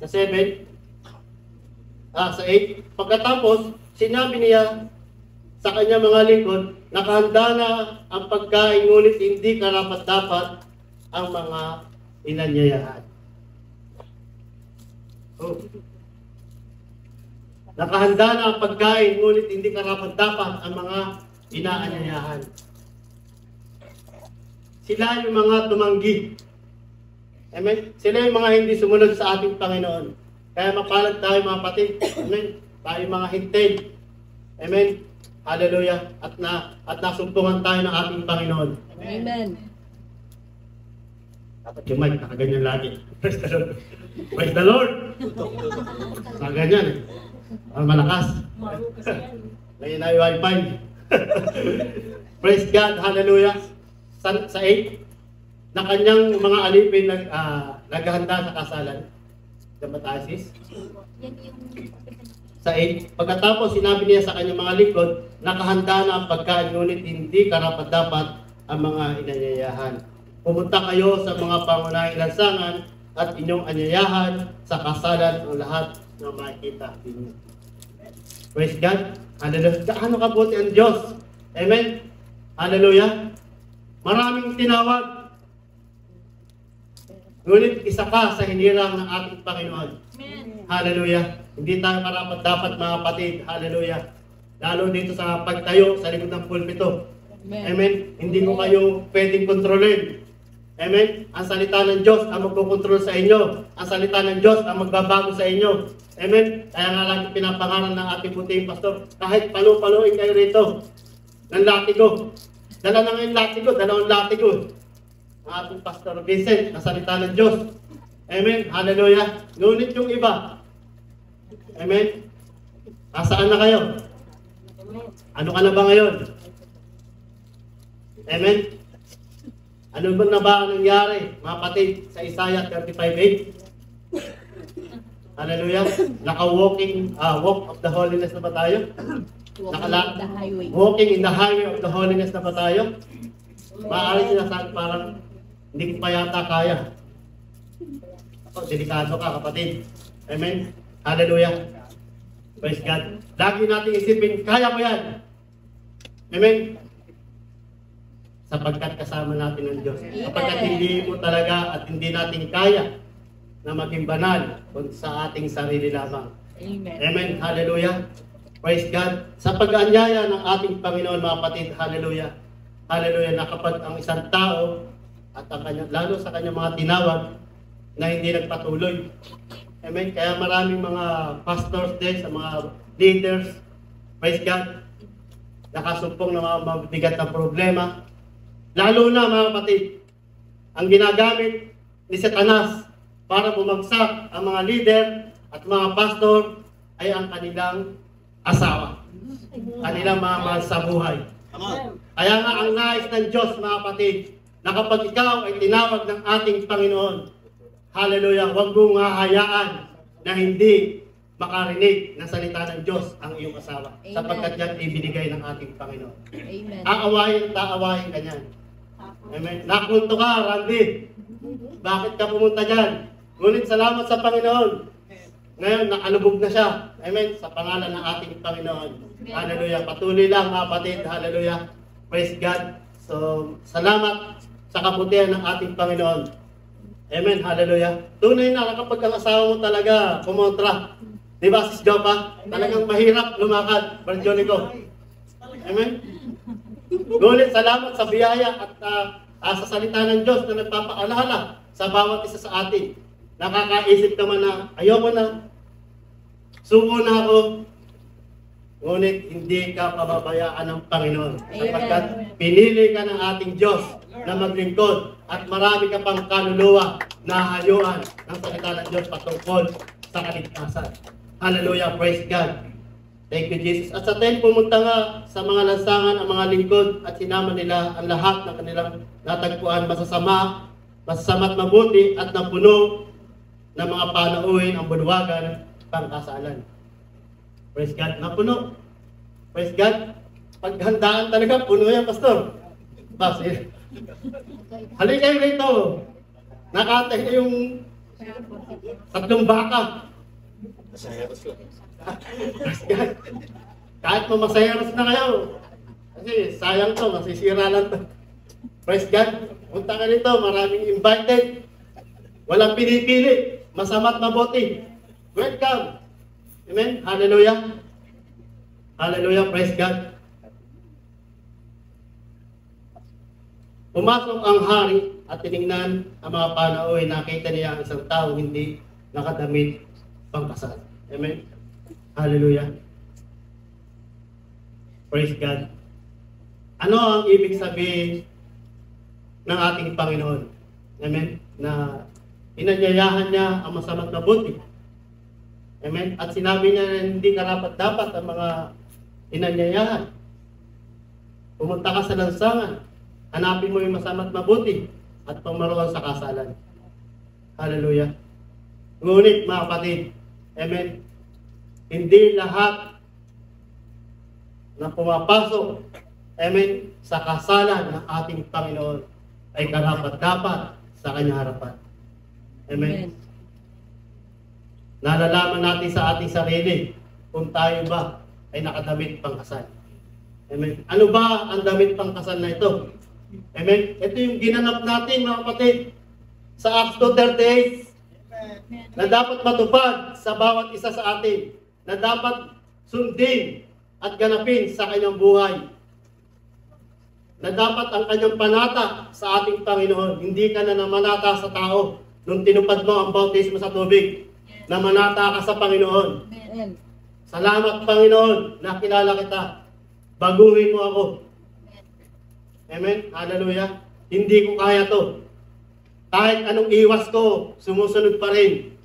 sa 7. Sa 8. Pagkatapos, sinabi niya sa kanya mga lingkod, nakahanda na ang pagkain, ngunit hindi karapat-dapat ang mga inanyayahan. Oh. Nakahanda na ang pagkain, ngunit hindi karapat-dapat ang mga inaanyayahan. Sila yung mga tumanggi. Amen? Sila yung mga hindi sumunod sa ating Panginoon. Kaya mapalad tayo mga kapatid. Amen? Tayo mga hintay. Amen? Hallelujah. At nasumpungan tayo ng ating Panginoon. Amen. Dapat yung mic, nakaganyan lagi. Praise the Lord. Praise the Lord. Nakaganyan. Malakas. Ngayon ay wifi. Praise God. Hallelujah. Sa 8, na kanyang mga alipin naghahanda sa kasalan. Diba tayo, sis? Sa 8, pagkatapos sinabi niya sa kanyang mga likod, nakahanda na ang pagkain, ngunit hindi karapat-dapat ang mga inanyayahan. Pumunta kayo sa mga pangunahing lansangan at inyong anyayahan sa kasalan ang lahat ng makikita ninyo. Praise God. Hallelujah. Gaano kabuti ang Diyos. Amen. Hallelujah. Maraming tinawag. Ngunit isa ka sa hinirang ng ating Panginoon. Amen. Hallelujah. Hindi tayo karapat-dapat mga kapatid. Hallelujah. Lalo dito sa pagtayo sa likod ng pulpito. Amen. Amen. Hindi mo kayo pwedeng kontrolin. Amen. Ang salita ng Diyos ang magkokontrol sa inyo. Ang salita ng Diyos ang magbabago sa inyo. Amen. Kaya nga lagi pinapangaral ng ating puting pastor, kahit palu-paluin kayo rito ng latigo. Dala na ngayon latigo, dalawang latigo. Ang ating Pastor Vincent, ang salita ng Diyos. Amen. Hallelujah. Ngunit yung iba. Amen. Nasaan na kayo? Ano ka na ba ngayon? Amen. Ano ba na ba ang nangyari, mga kapatid, sa Isaiah 35:8? Hallelujah. Naka-walking, walk of the holiness na ba tayo? Walking in the highway of the holiness na ba tayo? Maaari sinasabi parang hindi ko pa yata kaya. Delikado ka, kapatid. Amen. Hallelujah. Praise God. Lagi natin isipin, kaya ko yan. Amen? Sapagkat kasama natin ang Diyos. Sapagkat hindi mo talaga at hindi natin kaya na maging banal kung sa ating sarili lamang. Amen. Amen. Hallelujah. Praise God. Sa pag-aanyaya ng ating Panginoon, mga kapatid, hallelujah. Hallelujah, na kapag ang isang tao at ang kanya, lalo sa kanyang mga tinawag na hindi nagpatuloy. Amen. Kaya maraming mga pastors din, sa mga leaders, praise God, nakasumpong ng mga mabigat na problema. Lalo na, mga kapatid, ang ginagamit ni Satanas para bumagsak ang mga leader at mga pastor ay ang kanilang asawa. Kanilang mga mahal sa buhay. Kaya nga ang nais ng Diyos, mga kapatid, na kapag ikaw ay tinawag ng ating Panginoon, hallelujah, huwag mong hahayaan na hindi makarinig ng salita ng Diyos ang iyong asawa. Amen. Sapagkat yan ibinigay ng ating Panginoon. Amen. Aawayin ka niyan. Amen. Nakunto ka, Randy. Bakit ka pumunta dyan? Ngunit salamat sa Panginoon. Ngayon, nakalubog na siya. Amen. Sa pangalan ng ating Panginoon. Hallelujah. Patuloy lang, mga kapatid. Hallelujah. Praise God. So, salamat sa kabutihan ng ating Panginoon. Amen. Hallelujah. Tunay na kapag ang asawa mo talaga kumontra. Di ba, Sis Jopa? Talagang mahirap lumakad. Brad Johnny ko. Amen. Ngunit salamat sa biyaya at sa salita ng Diyos na nagpapaalala sa bawat isa sa atin. Nakakaisip naman na ayoko na, suko na ako, ngunit hindi ka pababayaan ng Panginoon. Sapagkat pinili ka ng ating Diyos na maglingkod at marami ka pang kaluluwa na hayuan ng salita ng Diyos patungkol sa kaligtasan. Hallelujah, praise God. Thank you, Jesus. At sa 10, pumunta nga sa mga lansangan ang mga lingkod at sinama nila ang lahat ng kanilang natagpuan masasama at mabuti at napuno ng mga panauhin ang bulwagan pangkasalan. Praise God. Napuno. Praise God. Paghandaan talaga, puno yan, Pastor. Pastor. Halika kayo rito. Nakatay yung 3 baka. Kahit mamasayaros na kayo. Kasi sayang to, masisira lang to. Praise God. Punta ka nito, maraming invited. Walang pinipili. Masama't mabuti. Welcome. Amen. Hallelujah. Hallelujah. Praise God. Pumasok ang hari at tinignan ang mga panauhin. Nakita niya ang isang tao hindi nakadamit pangkasal. Amen. Hallelujah. Praise God. Ano ang ibig sabihin ng ating Panginoon? Amen. Na inanyayahan niya ang masama't mabuti. Amen. At sinabi niya na hindi karapat-dapat ang mga inanyayahan. Pumunta ka sa lansangan. Hanapin mo yung masama't mabuti at pamaruan sa kasalan. Hallelujah. Ngunit, mga kapatid, amen, hindi lahat na pumapasok, amen, sa kasalan ng ating Panginoon ay karapat-dapat sa kanyang harapan. Amen. Nalalaman natin sa ating sarili kung tayo ba ay nakadamit pangkasal. Amen. Ano ba ang damit pangkasal na ito? Amen. Ito yung ginanap natin, mga kapatid, sa Acts 2:38 na dapat matupad sa bawat isa sa atin, na dapat sundin at ganapin sa kanyang buhay, na dapat ang kanyang panata sa ating Panginoon. Hindi ka na namanata sa tao nung tinupad mo ang bautismo sa tubig. Namanata ka sa Panginoon. Amen. Salamat, Panginoon, nakilala kita. Baguhin mo ako. Amen. Hallelujah. Hindi ko kaya to. Kahit anong iwas ko, sumusunod pa rin.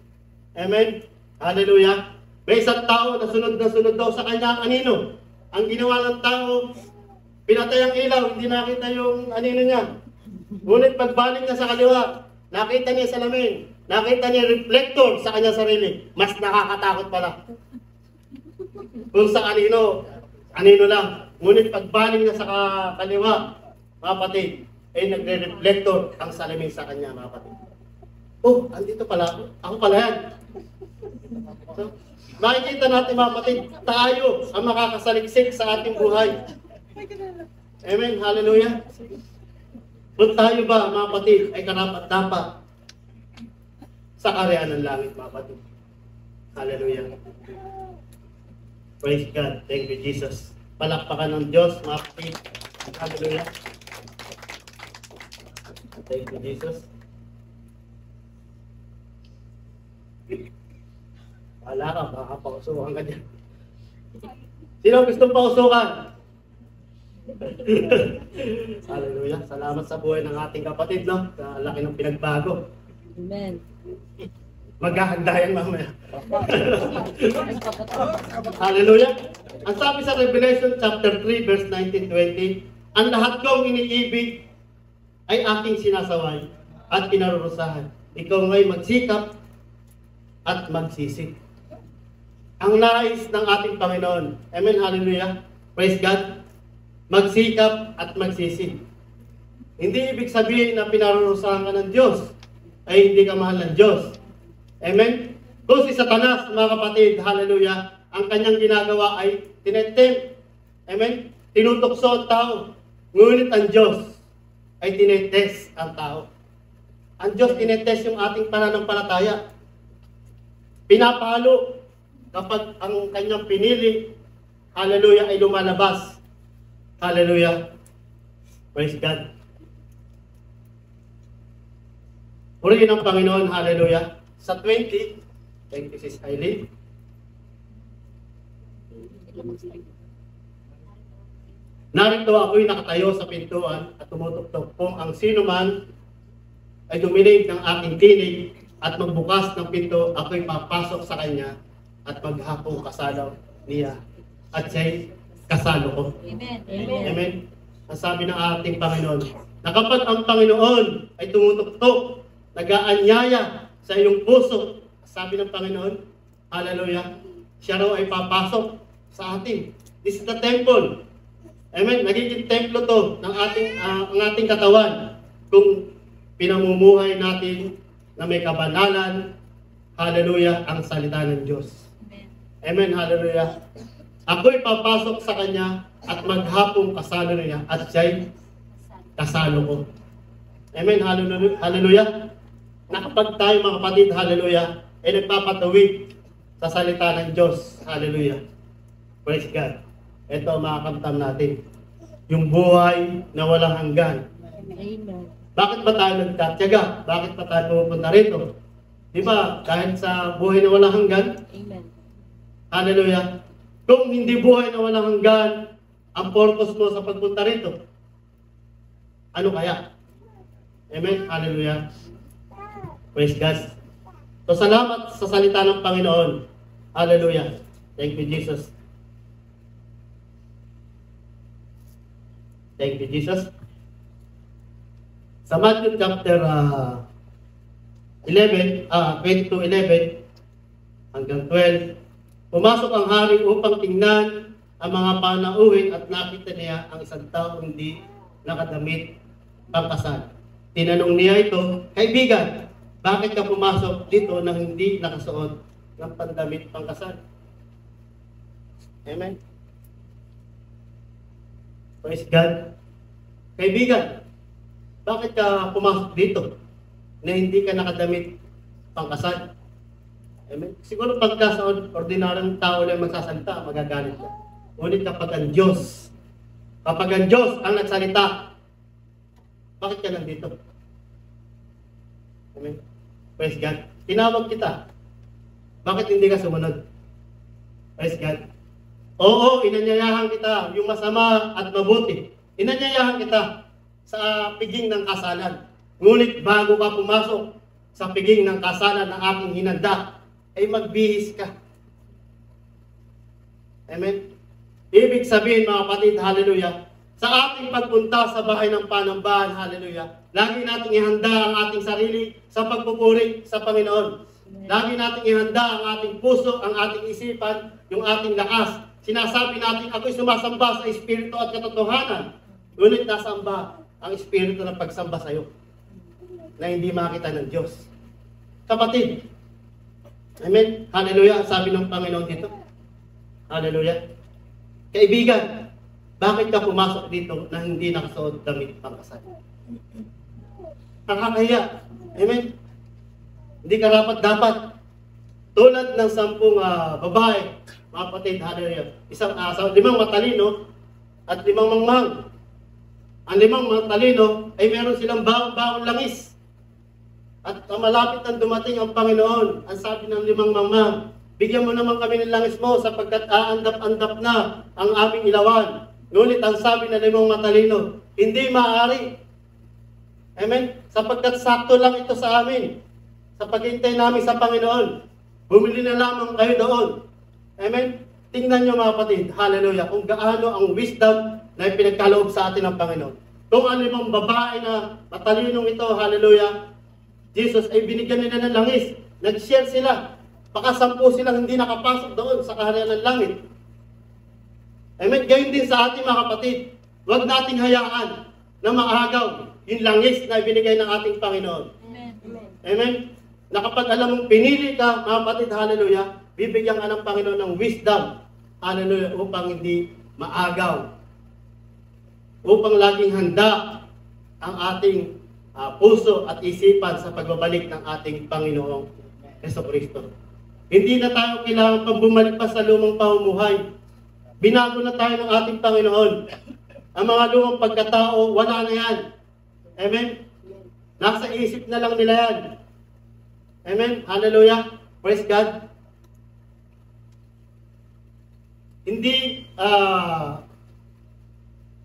Amen. Hallelujah. May isang tao na sunod daw sa kanya ang anino. Ang ginawa ng tao, pinatay ang ilaw, hindi nakita yung anino niya. Ngunit pagbalik niya sa kaliwa, nakita niya sa salamin, nakita niya reflector sa kanyang sarili. Mas nakakatakot pala. Kung sa anino lang. Ngunit pagbalik niya sa kaliwa, mga kapatid, ay nagre-reflector ang salamin sa kanya, mga kapatid. Oh, andito pala ako. Ako pala yan. So, makikita natin, mga kapatid, tayo ang makakasaliksik sa ating buhay. Amen. Hallelujah. Kung tayo ba, mga kapatid, ay karapat-dapat sa karyan ng langit, mga kapatid. Hallelujah. Praise God. Thank you, Jesus. Palakpakan ng Diyos, mga kapatid. Hallelujah. Thank you, Jesus. Wala ka, baka pausukan ka dyan. Sino gustong pausukan? Hallelujah. Salamat sa buhay ng ating kapatid, no? Sa laki ng pinagbago. Amen. Maghahanda yan mamaya. Hallelujah. Ang sabi sa Revelation chapter 3 verse 19-20, ang lahat kong iniibig ay aking sinasaway at pinarurusahan. Ikaw ngay magsikap at magsisi. Ang nais ng ating Panginoon. Amen. Hallelujah. Praise God. Magsikap at magsisi. Hindi ibig sabihin na pinarurusahan ka ng Diyos ay hindi ka mahal ng Diyos. Amen? Kung si Satanas, mga kapatid, hallelujah, ang kanyang ginagawa ay tinetempt. Amen? Tinutokso ang tao. Ngunit ang Diyos ay tinetest ang tao. Ang Diyos tinetest yung ating pananampalataya. Pinapalo kapag ang kanyang pinili, hallelujah, ay lumalabas. Hallelujah. Praise God. Purihin ang Panginoon, hallelujah. Sa 20, thank you, Sis Eileen. Narito ako'y nakatayo sa pintuan at tumutuktok kung ang sino man ay duminig ng aking tinig at magbukas ng pinto, ako'y papasok sa kanya at maghapong kasalaw niya at siya'y kasalo ko. Amen. Amen. Amen. Ang sabi ng ating Panginoon, na kapag ang Panginoon ay tumutuktok, nag-aanyaya sa iyong puso, sabi ng Panginoon, hallelujah, siya raw ay papasok sa atin. This is the temple. Amen. Nagiging templo to ng ang ating katawan kung pinamumuhay natin na may kabanalan, hallelujah, ang salita ng Diyos. Amen. Hallelujah. Ako'y papasok sa kanya at maghapong kasalo niya at siya'y kasalo ko. Amen. Hallelujah. Hallelujah. Nakapag tayo, mga kapatid, hallelujah, ay nagpapatuwid sa salita ng Diyos. Hallelujah. Praise God. Ito ang makakamtam natin. Yung buhay na walang hanggan. Amen. Bakit ba tayo nagtatyaga? Bakit ba tayo pupunta rito? Di ba? Dahil sa buhay na walang hanggan. Amen. Hallelujah. Kung hindi buhay na walang hanggan, ang purpose mo sa pagpunta rito, ano kaya? Amen. Hallelujah. Praise God. So, salamat sa salita ng Panginoon. Hallelujah. Thank you, Jesus. Thank you, Jesus. Sa Matthew chapter 11, 20-11 hanggang 12, pumasok ang hari upang tingnan ang mga panauhin at nakita niya ang isang tao hindi nakadamit pangkasal. Tinanong niya ito, kaibigan, bakit ka pumasok dito na hindi nakasuot ng pandamit pangkasal? Amen. Praise God. Kaibigan, bakit ka pumasok dito na hindi ka nakadamit pangkasal? Amen. Siguro pagka sa ordinaryong tao lang magsasalita, magagalit ka. Ngunit kapag ang Diyos ang nagsalita, bakit ka nandito? Amen. Praise God. Tinawag kita. Bakit hindi ka sumunod? Praise God. Oo, inanyayahan kita yung masama at mabuti. Inanyayahan kita sa piging ng kasalan. Ngunit bago ka pumasok sa piging ng kasalan na aking hinanda, ay magbihis ka. Amen. Ibig sabihin, mga kapatid, hallelujah, sa ating pagpunta sa bahay ng panambahan, hallelujah, lagi nating ihanda ang ating sarili sa pagpupuri sa Panginoon. Lagi nating ihanda ang ating puso, ang ating isipan, yung ating lakas. Sinasabi natin, ako'y sumasamba sa Espiritu at katotohanan. Ngunit nasamba ang Espiritu ng pagsamba sa iyo na hindi makita ng Diyos. Kapatid, amen, hallelujah, sabi ng Panginoon dito, hallelujah, kaibigan, bakit ka pumasok dito na hindi nakasuot damit pangkasal? Nakakahiya. Amen? Hindi ka dapat. Tulad ng 10 babae, mga kapatid, hallelujah. Isang 5 matalino at 5 mangmang. Ang 5 matalino ay meron silang baong langis. At malapit nang dumating ang Panginoon, ang sabi ng 5 mangmang, bigyan mo naman kami ng langis mo sapagkat aandap-andap na ang aming ilawan. Ngunit ang sabi ng 5 matalino, hindi maaari. Amen? Sapagkat sakto lang ito sa amin. Sa paghintay namin sa Panginoon, bumili na lamang kayo doon. Amen? Tingnan nyo mga kapatid, hallelujah, kung gaano ang wisdom na ipinagkaloob sa atin ng Panginoon. Kung ano yung babae na matalinong ito, hallelujah, Jesus ay binigyan nila ng langis. Nag-share sila. Baka 10 silang hindi nakapasok doon sa kaharian ng langit. Amen? Gayun din sa ating mga kapatid. Huwag nating hayaan na maagaw yung langis na ibinigay ng ating Panginoon. Amen. Amen? Na kapag alam mong pinili ka, mga kapatid, hallelujah, bibigyan ka ng Panginoon ng wisdom, hallelujah, upang hindi maagaw. Upang laging handa ang ating puso at isipan sa pagbabalik ng ating Panginoong Jesucristo. Hindi na tayo kailangan pang bumalik pa sa lumang pamumuhay. Binago na tayo ng ating Panginoon. Ang mga lumang pagkatao, wala na yan. Amen? Nasa isip na lang nila yan. Amen? Hallelujah. Praise God. Hindi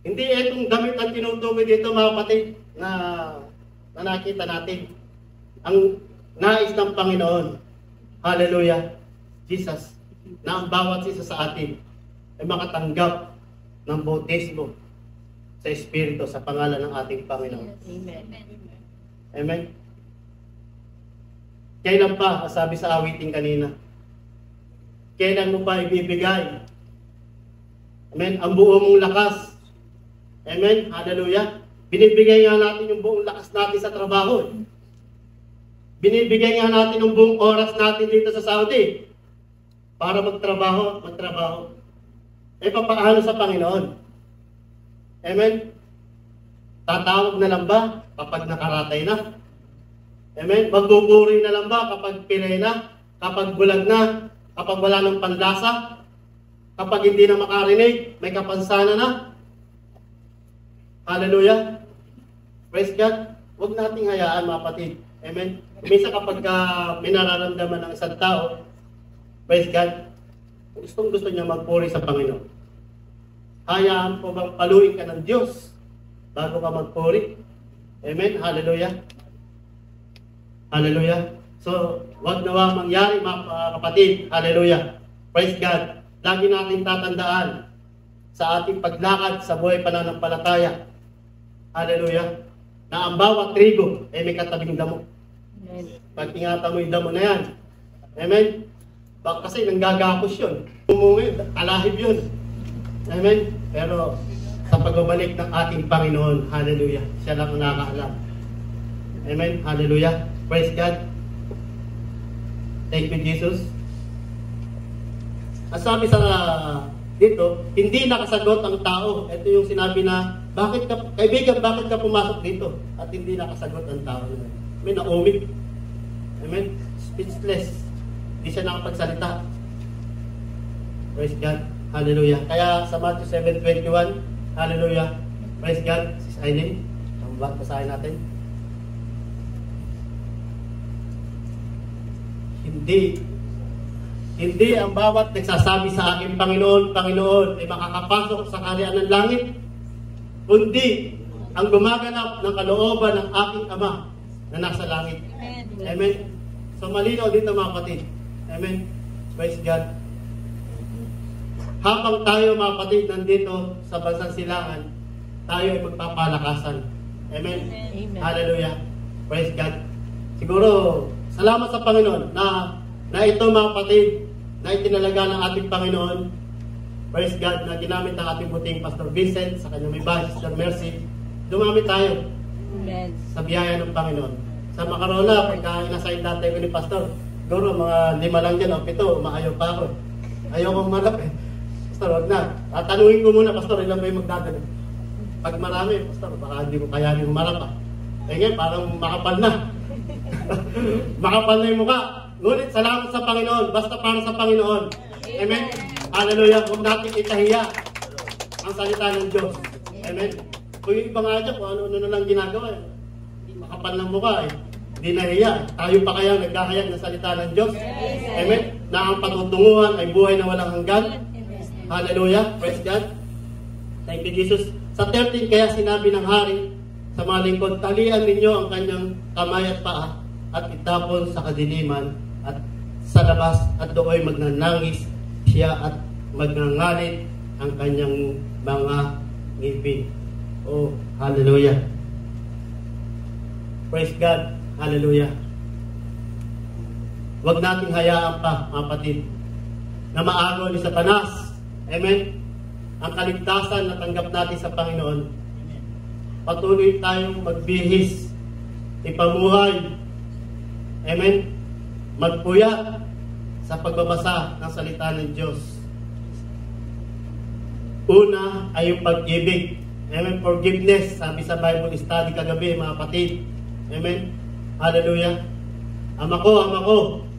itong damit ang tinutukoy dito mga kapatid na nakita natin. Ang nais ng Panginoon, hallelujah, Jesus, na ang bawat isa sa atin ay makatanggap ng bautismo sa Espiritu sa pangalan ng ating Panginoon. Amen. Amen? Kailan pa, sabi sa awiting kanina, kailan mo pa ibibigay? Amen? Ang buo mong lakas. Amen? Hallelujah. Binibigay nga natin yung buong lakas natin sa trabaho. Binibigay nga natin yung buong oras natin dito sa Saudi para magtrabaho. Eh, papaano sa Panginoon? Amen? Tatawag na lang ba kapag nakaratay na? Amen? Magpupuri na lang ba kapag pilay na? Kapag bulag na? Kapag wala ng panlasa? Kapag hindi na makarinig? May kapansana na? Hallelujah! Praise God! Huwag nating hayaan mga kapatid. Amen? Minsan kapag may nararamdaman ng isang tao, praise God, gusto niya magpuri sa Panginoon. Hayaan po bang paluin ka ng Diyos bago ka magpuri? Amen? Hallelujah! Hallelujah! So, wag nawa mangyari mga kapatid. Hallelujah! Praise God! Lagi natin tatandaan sa ating paglakad sa buhay pananampalataya. Hallelujah! Na ang bawat trigo ay may katabing damo. Amen. Pag ingatan mo yung damo na yan. Amen? Baka kasi nanggagapos yun. Umungi, alahib yun. Amen? Pero sa pagbabalik ng ating Panginoon, hallelujah, siya lang ang nakakaalam. Amen? Hallelujah. Praise God. Thank you, Jesus. Ang sabi sa dito, hindi nakasagot ang tao. Ito yung sinabi na, kaibigan, bakit ka pumasok dito? At hindi nakasagot ang tao. May naumig. Amen? Speechless. Hindi siya nakapagsalita. Praise God. Hallelujah. Kaya sa Matthew 7:21, hallelujah. Praise God. Sis Aileen, basahin natin. Hindi ang bawat nagsasabi sa akin, Panginoon, Panginoon, ay makakapasok sa kaharian ng langit, kundi ang gumaganap ng kalooban ng aking Ama na nasa langit. Amen. Amen. So malinaw dito mga kapatid. Amen. Praise God. Habang tayo mga kapatid nandito sa bansang silangan, tayo ay magpapalakasan. Amen. Amen. Hallelujah. Praise God. Siguro, salamat sa Panginoon na ito mga kapatid, na itinalaga ng ating Panginoon. Praise God, na ginamit ng ating buting Pastor Vincent, sa kanyang may bahay, Sister Mercy. Dumamit tayo Amen. sa biyaya ng Panginoon. Sa Macarola, pagka inasign dati ko ni Pastor, siguro mga 5 lang dyan o 7, maayaw pa ako. Ayaw kong malap eh. Pastor, wag na. Tatanungin ko muna, Pastor, ilan ba yung magdadala? Pag marami, Pastor, baka hindi ko kayanin humarap pa. Eh ngayon, parang makapal na. Makapal na yung mukha. Ngunit salamat sa Panginoon, basta para sa Panginoon. Amen? Hallelujah. Huwag natin itahiya ang salita ng Diyos. Amen? Kung yung iba nga dyan, kung ano-ano na lang ginagawa, makapal ng mukha eh. Hindi nahiya. Tayo pa kaya nagkakayag ng salita ng Diyos. Amen? Na ang patutunguhan ay buhay na walang hanggan. Hallelujah. Praise God. Thank you, Jesus. Sa 13, kaya sinabi ng hari sa mga lingkod, talian ninyo ang kanyang kamay at paa at itapon sa kadiliman at sa labas at doon magnanangis siya at magnangalit ang kanyang mga ngipin. Oh, hallelujah. Praise God. Hallelujah. Huwag nating hayaan pa, mga kapatid, na maagaw ni Satanas. Amen? Ang kaligtasan na tanggap natin sa Panginoon. Patuloy tayong magbihis, ipamuhay. Amen? Magpuyat sa pagbabasa ng salita ng Diyos. Una ay yung pag-ibig. Amen? Forgiveness. Sabi sa Bible study kagabi, mga kapatid. Amen? Hallelujah. Ama ko,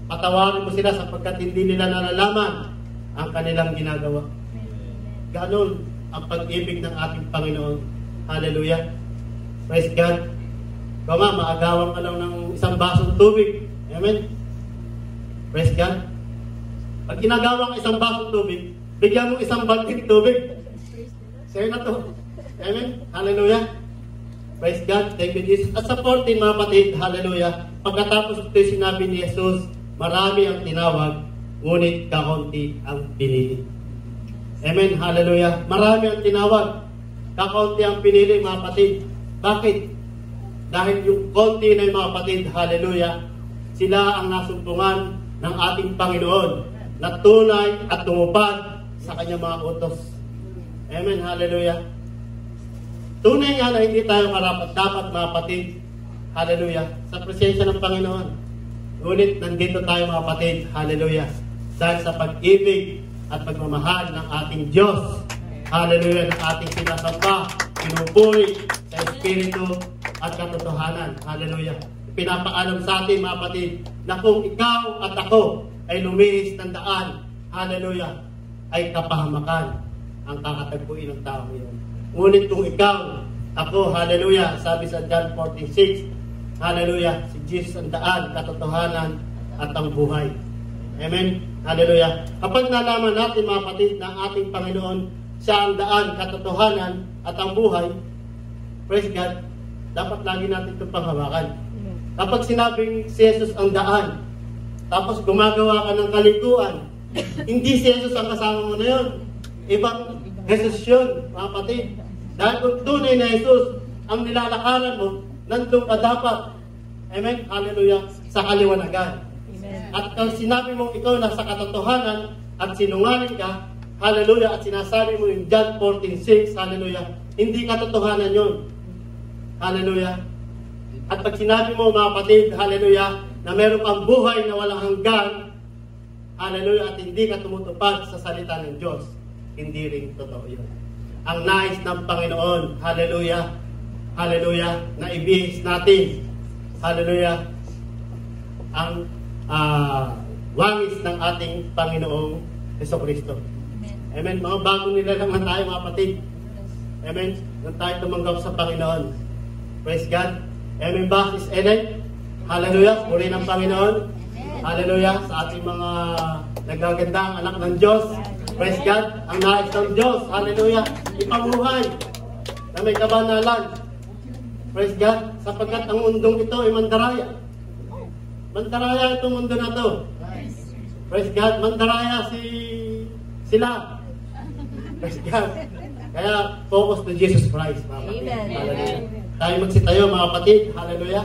patawarin mo sila sapagkat hindi nila nalalaman ang kanilang ginagawa. Ganon ang pag-ibig ng ating Panginoon. Hallelujah. Praise God. Ikaw nga, maagawan ka lang ng isang basong tubig. Amen. Praise God. Pag ginagawa ka isang basong tubig, bigyan mo isang balting tubig. Sa'yo na to. Amen. Hallelujah. Praise God. Thank you, Jesus. At sa 14, mga kapatid, hallelujah. Pagkatapos ito sinabi ni Jesus, marami ang tinawag, ngunit kaunti ang pinili. Amen. Hallelujah. Marami ang tinawag, kakaunti ang pinili, mga kapatid. Bakit? Dahil yung konti na yung mga kapatid, hallelujah, sila ang nasumpungan ng ating Panginoon na tunay at tumupad sa kanyang mga utos. Amen. Hallelujah. Tunay nga na hindi tayo karapat-dapat, mga kapatid, hallelujah, sa presensya ng Panginoon. Ngunit nandito tayo, mga kapatid, hallelujah, dahil sa pag-ibig at pagmamahal ng ating Diyos, hallelujah, ng ating sinasamba, pinupuri sa Espiritu at katotohanan, hallelujah. Pinapaalam sa atin, mga kapatid, na kung ikaw at ako ay lumihis ng daan, hallelujah, ay kapahamakan ang kakatagpuin ng tao ngayon. Ngunit kung ikaw, ako, hallelujah, sabi sa John 14:6, hallelujah, si Jesus ang daan, katotohanan, at ang buhay. Amen? Hallelujah. Kapag nalaman natin, mga kapatid, na ating Panginoon, siya ang daan, katotohanan, at ang buhay, praise God, dapat lagi natin itong panghawakan. Kapag sinabing si Jesus ang daan, tapos gumagawa ka ng kalituan, hindi si Jesus ang kasama mo na yun. Ibang Jesus yun, mga kapatid. Dahil kung tunay na Jesus ang nilalakaran mo, nandun ka dapat. Amen? Hallelujah. Sa kaliwanagan. Amen. At kung sinabi mong ikaw nasa katotohanan at sinungaling ka, hallelujah, at sinasabi mo yung John 14:6, hallelujah, hindi katotohanan yun. Hallelujah. At pag sinabi mo, mga kapatid, hallelujah, na meron kang buhay na walang hanggan, hallelujah, at hindi ka tumutupad sa salita ng Diyos, hindi rin totoo yun. Ang nais ng Panginoon, hallelujah, hallelujah, na ibihis natin, hallelujah, ang wangis ng ating Panginoong Jesucristo. Amen. Mga bagong nila naman tayo, mga kapatid. Amen. Nang tayo tumanggap sa Panginoon. Praise God. Amen ba, Sis Eden? Hallelujah. Puri ng Panginoon. Hallelujah. Sa ating mga nagagandang anak ng Diyos. Praise God. Ang nais ng Diyos. Hallelujah. Ipamuhay na may kabanalan. Praise God. Sapagkat ang mundong ito ay mandaraya. Mandaraya itong mundo na to. Praise God. Mandaraya sila. Praise God. Kaya focus to Jesus Christ. Mga kapatid. Amen. Hallelujah. Tayo magsitayo, mga kapatid. Hallelujah.